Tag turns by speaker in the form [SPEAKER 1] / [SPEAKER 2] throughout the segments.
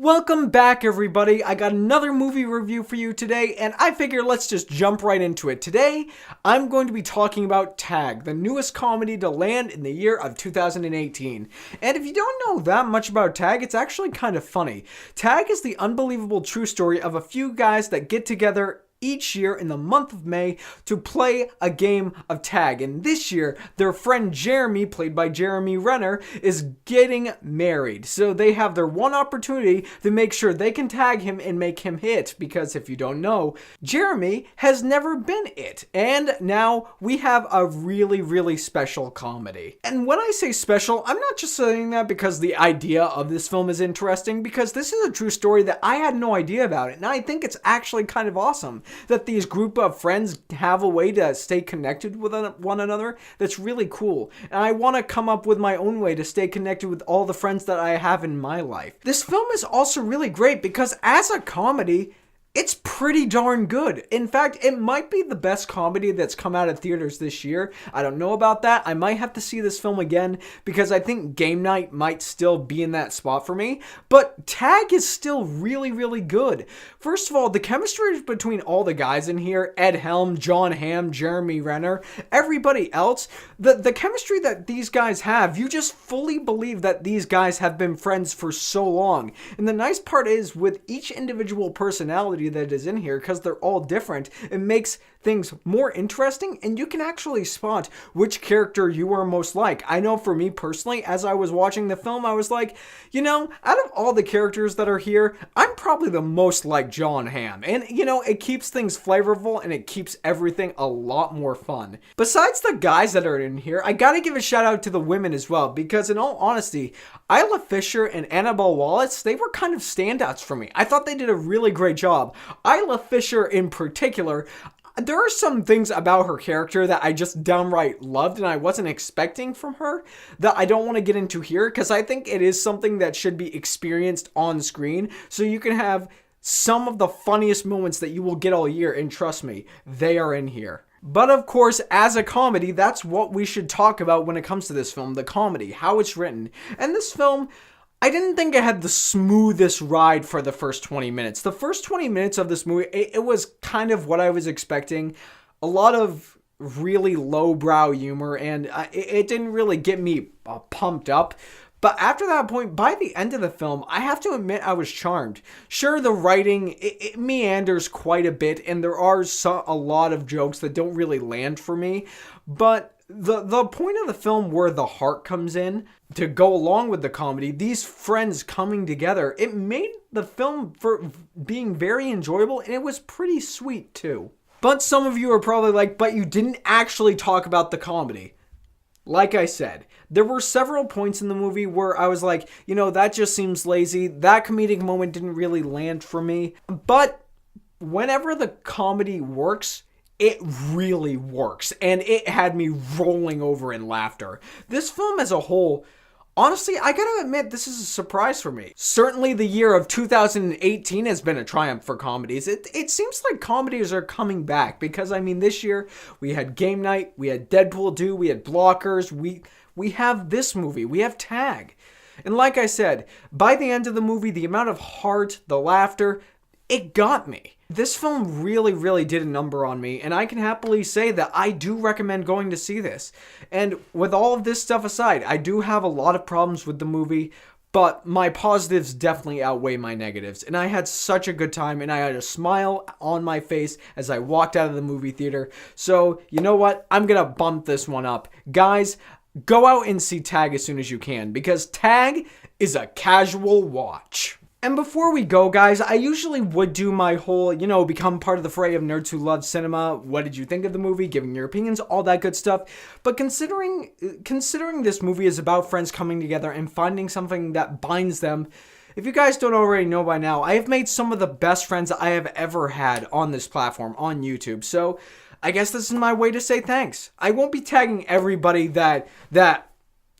[SPEAKER 1] Welcome back, everybody. I got another movie review for you today, and I figure let's just jump right into it. Today, I'm going to be talking about Tag, the newest comedy to land in the year of 2018. And if you don't know that much about Tag, it's actually kind of funny. Tag is the unbelievable true story of a few guys that get together each year in the month of May to play a game of tag. And this year, their friend Jeremy, played by Jeremy Renner, is getting married. So they have their one opportunity to make sure they can tag him and make him it. Because if you don't know, Jeremy has never been it. And now we have a really, really special comedy. And when I say special, I'm not just saying that because the idea of this film is interesting, because this is a true story that I had no idea about it. And I think it's actually kind of awesome that these group of friends have a way to stay connected with one another. That's really cool. And I want to come up with my own way to stay connected with all the friends that I have in my life. This film is also really great because as a comedy, it's pretty darn good. In fact, it might be the best comedy that's come out of theaters this year. I don't know about that. I might have to see this film again because I think Game Night might still be in that spot for me. But Tag is still really, really good. First of all, the chemistry between all the guys in here, Ed Helms, Jon Hamm, Jeremy Renner, everybody else, the chemistry that these guys have, you just fully believe that these guys have been friends for so long. And the nice part is with each individual personality that is in here, because they're all different, it makes things more interesting, and you can actually spot which character you are most like. I know for me personally, as I was watching the film, I was like, you know, out of all the characters that are here, I'm probably the most like Jon Hamm. And, you know, it keeps things flavorful and it keeps everything a lot more fun. Besides the guys that are in here, I gotta give a shout out to the women as well, because in all honesty, Isla Fisher and Annabell Wallis, they were kind of standouts for me. I thought they did a really great job. Isla Fisher in particular, there are some things about her character that I just downright loved and I wasn't expecting from her that I don't want to get into here because I think it is something that should be experienced on screen so you can have some of the funniest moments that you will get all year, and trust me, they are in here. But of course, as a comedy, that's what we should talk about when it comes to this film, the comedy, how it's written. And this film, I didn't think it had the smoothest ride for the first 20 minutes. The first 20 minutes of this movie, it was kind of what I was expecting. A lot of really lowbrow humor, and it didn't really get me pumped up. But after that point, by the end of the film, I have to admit I was charmed. Sure, the writing, it meanders quite a bit, and there are a lot of jokes that don't really land for me. But the point of the film where the heart comes in to go along with the comedy, these friends coming together, it made the film for being very enjoyable, and it was pretty sweet too. But some of you are probably like, but you didn't actually talk about the comedy. Like I said, there were several points in the movie where I was like, you know, that just seems lazy. That comedic moment didn't really land for me. But whenever the comedy works, it really works. And it had me rolling over in laughter. This film as a whole, honestly, I gotta admit, this is a surprise for me. Certainly the year of 2018 has been a triumph for comedies. It seems like comedies are coming back because, I mean, this year we had Game Night, we had Deadpool 2, we had Blockers, we have this movie, we have Tag. And like I said, by the end of the movie, the amount of heart, the laughter, it got me. This film really, really did a number on me, and I can happily say that I do recommend going to see this. And with all of this stuff aside, I do have a lot of problems with the movie, but my positives definitely outweigh my negatives. And I had such a good time, and I had a smile on my face as I walked out of the movie theater. So, you know what? I'm gonna bump this one up. Guys, go out and see Tag as soon as you can, because Tag is a casual watch. And before we go, guys, I usually would do my whole, you know, become part of the fray of nerds who love cinema. What did you think of the movie? Giving your opinions, all that good stuff. But considering this movie is about friends coming together and finding something that binds them, if you guys don't already know by now, I have made some of the best friends I have ever had on this platform, on YouTube. So I guess this is my way to say thanks. I won't be tagging everybody that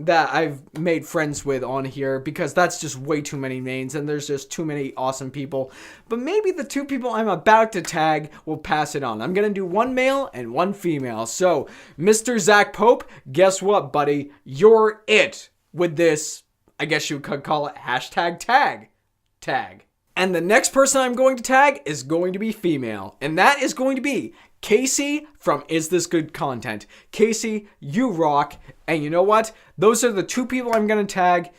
[SPEAKER 1] I've made friends with on here because that's just way too many names and there's just too many awesome people. But maybe the two people I'm about to tag will pass it on. I'm going to do one male and one female. So, Mr. Zach Pope, guess what, buddy? You're it with this, I guess you could call it hashtag tag. tag. And the next person I'm going to tag is going to be female. And that is going to be Casey from Is This Good Content. Casey, you rock. And you know what? Those are the two people I'm going to tag.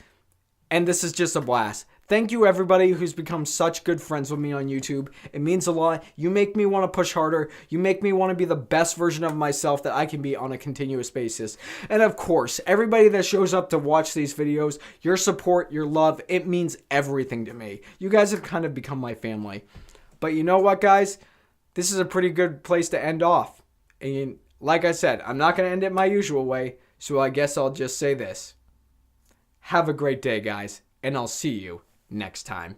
[SPEAKER 1] And this is just a blast. Thank you, everybody who's become such good friends with me on YouTube. It means a lot. You make me want to push harder. You make me want to be the best version of myself that I can be on a continuous basis. And of course, everybody that shows up to watch these videos, your support, your love, it means everything to me. You guys have kind of become my family. But you know what, guys? This is a pretty good place to end off. And like I said, I'm not going to end it my usual way, so I guess I'll just say this. Have a great day, guys, and I'll see you next time.